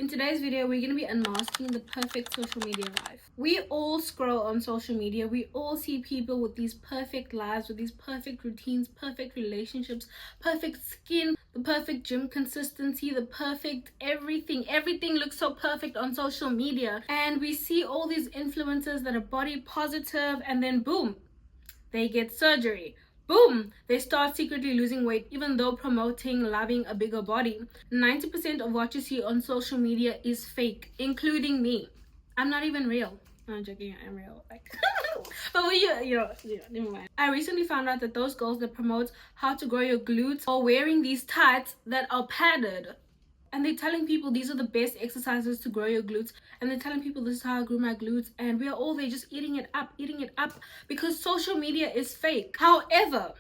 In today's video, we're going to be unmasking the perfect social media life. We all scroll on social media. We all see people with these perfect lives, with these perfect routines, perfect relationships, perfect skin, the perfect gym consistency, the perfect everything. Everything looks so perfect on social media. And we see all these influencers that are body positive, and then boom, they get surgery. Boom, they start secretly losing weight even though promoting loving a bigger body. 90% of what you see on social media is fake, including me. I'm not even real. No, I'm joking, I am real. Like, but when never mind. I recently found out that those girls that promote how to grow your glutes are wearing these tights that are padded. And they're telling people these are the best exercises to grow your glutes, and they're telling people this is how I grew my glutes, and we are all there just eating it up because social media is fake. However,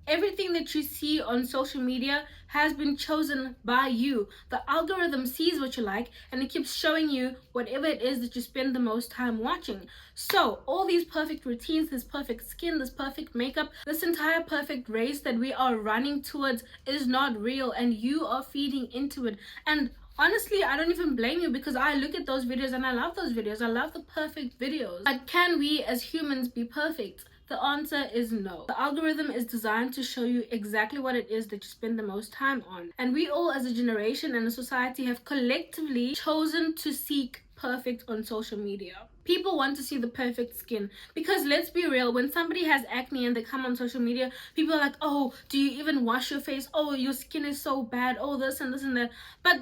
everything that you see on social media has been chosen by you. The algorithm sees what you like and it keeps showing you whatever it is that you spend the most time watching. So all these perfect routines, this perfect skin, this perfect makeup, this entire perfect race that we are running towards is not real, and you are feeding into it. And honestly, I don't even blame you, because I look at those videos and I love those videos. I love the perfect videos. But can we as humans be perfect? The answer is no. The algorithm is designed to show you exactly what it is that you spend the most time on. And we all as a generation and a society have collectively chosen to seek perfect on social media. People want to see the perfect skin, because let's be real, when somebody has acne and they come on social media, people are like, oh, do you even wash your face? Oh, your skin is so bad. Oh, this and this and that. But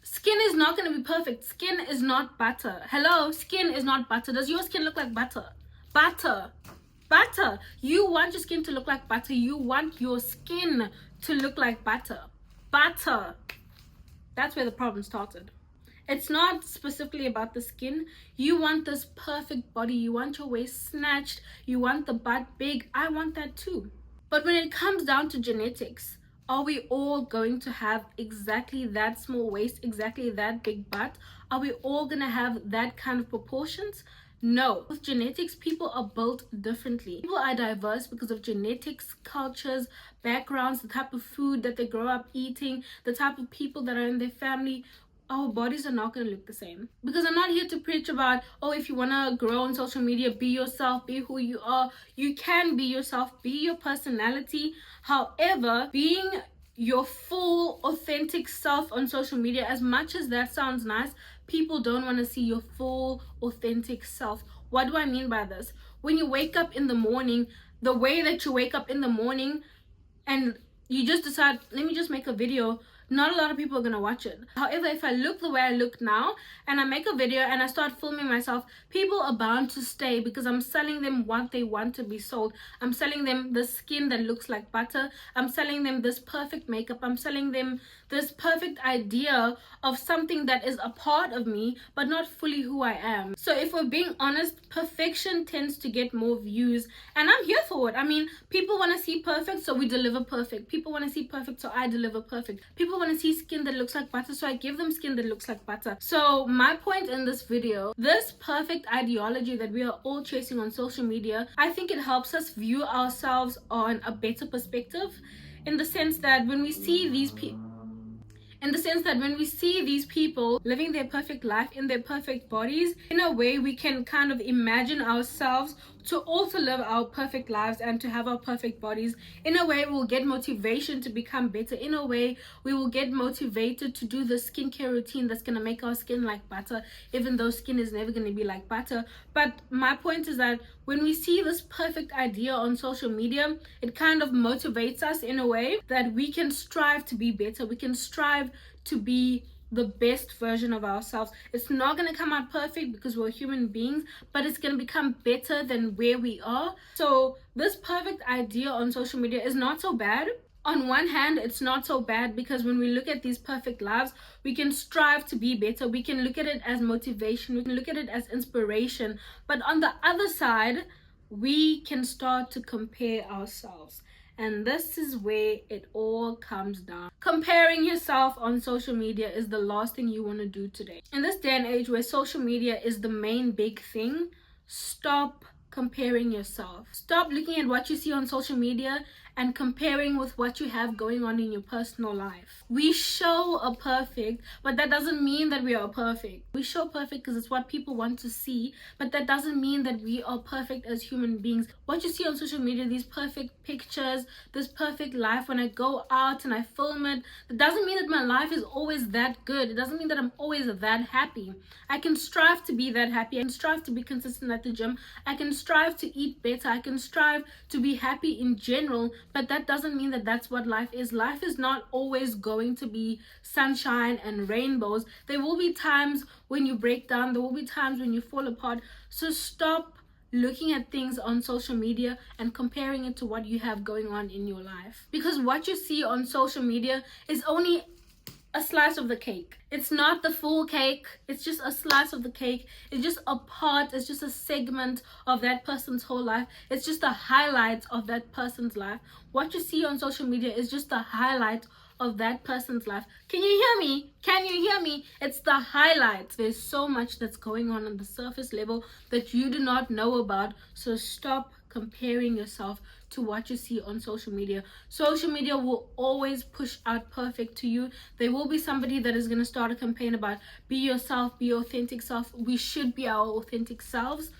skin is not going to be perfect. Skin is not butter. Hello, skin is not butter. Does your skin look like butter? Butter. You want your skin to look like butter. You want your skin to look like butter. That's where the problem started. It's not specifically about the skin. You want this perfect body. You want your waist snatched. You want the butt big. I want that too. But when it comes down to genetics, are we all going to have exactly that small waist, exactly that big butt? Are we all going to have that kind of proportions? No. With genetics, people are built differently. People are diverse because of genetics, cultures, backgrounds, the type of food that they grow up eating, the type of people that are in their family. Our bodies are not going to look the same. Because I'm not here to preach about, oh, if you want to grow on social media, be yourself, be who you are. You can be yourself, be your personality. However, being your full authentic self on social media, as much as that sounds nice, people don't want to see your full authentic self. What do I mean by this? When you wake up in the morning, the way that you wake up in the morning and you just decide, let me just make a video, not a lot of people are going to watch it. However, if I look the way I look now and I make a video and I start filming myself, people are bound to stay, because I'm selling them what they want to be sold. I'm selling them the skin that looks like butter. I'm selling them this perfect makeup. I'm selling them this perfect idea of something that is a part of me but not fully who I am. So if we're being honest, perfection tends to get more views, and I'm here for it. I mean, people want to see perfect, so we deliver perfect. People want to see perfect, so I deliver perfect. People want to see skin that looks like butter, so I give them skin that looks like butter. So my point in this video, this perfect ideology that we are all chasing on social media, I think it helps us view ourselves on a better perspective, in the sense that when we see these people living their perfect life in their perfect bodies, in a way we can kind of imagine ourselves to also live our perfect lives and to have our perfect bodies. In a way, we'll get motivation to become better. In a way, we will get motivated to do the skincare routine that's going to make our skin like butter, even though skin is never going to be like butter. But my point is that when we see this perfect idea on social media, it kind of motivates us in a way that we can strive to be better. We can strive to be the best version of ourselves. It's not going to come out perfect because we're human beings, but it's going to become better than where we are. So this perfect idea on social media is not so bad. On one hand, it's not so bad because when we look at these perfect lives, we can strive to be better. We can look at it as motivation. We can look at it as inspiration. But on the other side, we can start to compare ourselves. And this is where it all comes down. Comparing yourself on social media is the last thing you want to do today. In this day and age where social media is the main big thing, stop comparing yourself. Stop looking at what you see on social media and comparing with what you have going on in your personal life. We show a perfect, but that doesn't mean that we are perfect. We show perfect because it's what people want to see, but that doesn't mean that we are perfect as human beings. What you see on social media, these perfect pictures, this perfect life, when I go out and I film it, that doesn't mean that my life is always that good. It doesn't mean that I'm always that happy. I can strive to be that happy. I can strive to be consistent at the gym. I can strive to eat better. I can strive to be happy in general, but that doesn't mean that that's what life is. Life is not always going to be sunshine and rainbows. There will be times when you break down. There will be times when you fall apart. So stop looking at things on social media and comparing it to what you have going on in your life, because what you see on social media is only a slice of the cake. It's not the full cake. It's just a slice of the cake. It's just a part. It's just a segment of that person's whole life. It's just a highlight of that person's life. What you see on social media is just a highlight of that person's life. Can you hear me? Can you hear me? It's the highlight. There's so much that's going on the surface level that you do not know about. So stop comparing yourself to what you see on social media. Social media will always push out perfect to you. There will be somebody that is going to start a campaign about be yourself, be your authentic self. We should be our authentic selves.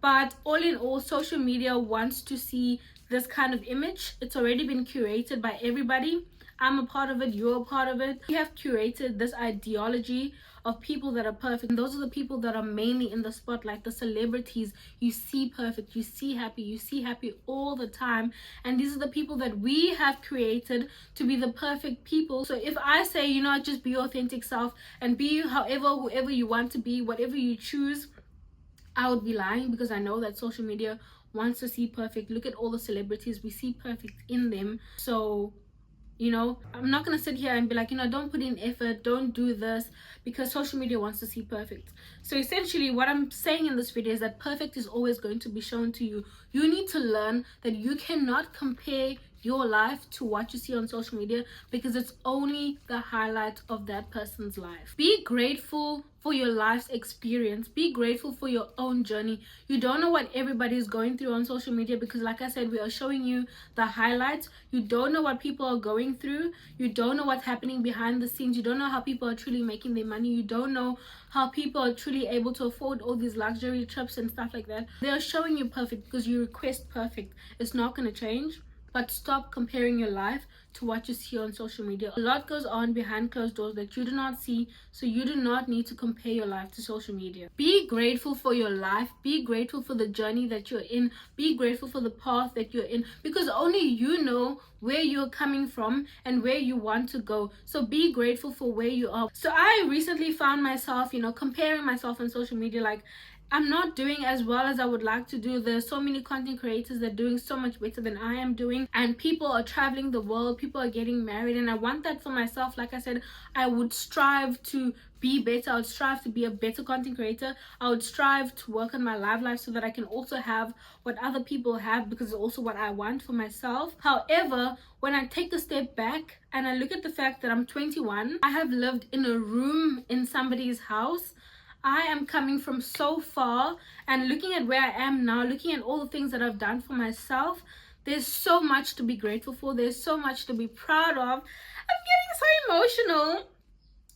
But all in all, social media wants to see this kind of image. It's already been curated by everybody. I'm a part of it, you're a part of it. We have curated this ideology of people that are perfect. And those are the people that are mainly in the spotlight, the celebrities. You see perfect, you see happy all the time. And these are the people that we have created to be the perfect people. So if I say, you know, just be your authentic self and be whoever you want to be, whatever you choose, I would be lying, because I know that social media wants to see perfect. Look at all the celebrities, we see perfect in them. So you know, I'm not gonna sit here and be like, you know, don't put in effort, don't do this, because social media wants to see perfect. So essentially what I'm saying in this video is that perfect is always going to be shown to you. You need to learn that you cannot compare your life to what you see on social media, because it's only the highlight of that person's life. Be grateful for your life's experience. Be grateful for your own journey. You don't know what everybody is going through on social media, because like I said, we are showing you the highlights. You don't know what people are going through. You don't know what's happening behind the scenes. You don't know how people are truly making their money. You don't know how people are truly able to afford all these luxury trips and stuff like that. They are showing you perfect because you request perfect. It's not going to change. But stop comparing your life to what you see on social media. A lot goes on behind closed doors that you do not see, so you do not need to compare your life to social media. Be grateful for your life. Be grateful for the journey that you're in. Be grateful for the path that you're in, because only you know where you're coming from and where you want to go. So be grateful for where you are. So I recently found myself, you know, comparing myself on social media, like I'm not doing as well as I would like to do. There's so many content creators that are doing so much better than I am doing, and people are traveling the world, people are getting married, and I want that for myself. Like I said, I would strive to be better. I would strive to be a better content creator. I would strive to work on my life so that I can also have what other people have, because it's also what I want for myself. However, when I take a step back and I look at the fact that I'm 21, I have lived in a room in somebody's house. I am coming from so far, and looking at where I am now, looking at all the things that I've done for myself, there's so much to be grateful for. There's so much to be proud of. I'm getting so emotional.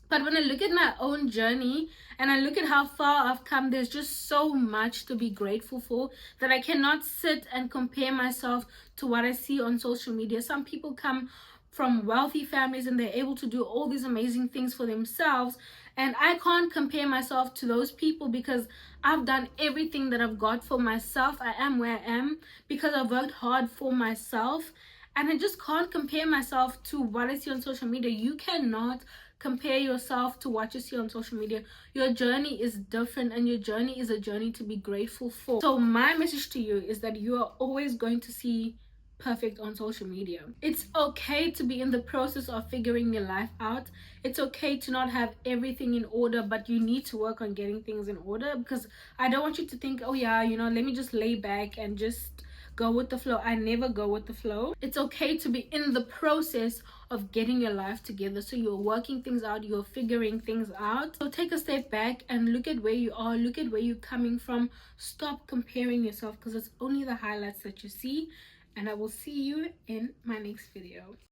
But when I look at my own journey and I look at how far I've come, there's just so much to be grateful for that I cannot sit and compare myself to what I see on social media. Some people come from wealthy families and they're able to do all these amazing things for themselves, and I can't compare myself to those people because I've done everything that I've got for myself. I am where I am because I've worked hard for myself, and I just can't compare myself to what I see on social media. You cannot compare yourself to what you see on social media. Your journey is different, and your journey is a journey to be grateful for. So my message to you is that you are always going to see perfect on social media. It's okay to be in the process of figuring your life out. It's okay to not have everything in order, but you need to work on getting things in order, because I don't want you to think, oh yeah, you know, let me just lay back and just go with the flow. I never go with the flow. It's okay to be in the process of getting your life together. So you're working things out, you're figuring things out. So take a step back and look at where you are, look at where you're coming from. Stop comparing yourself, because it's only the highlights that you see. and I will see you in my next video.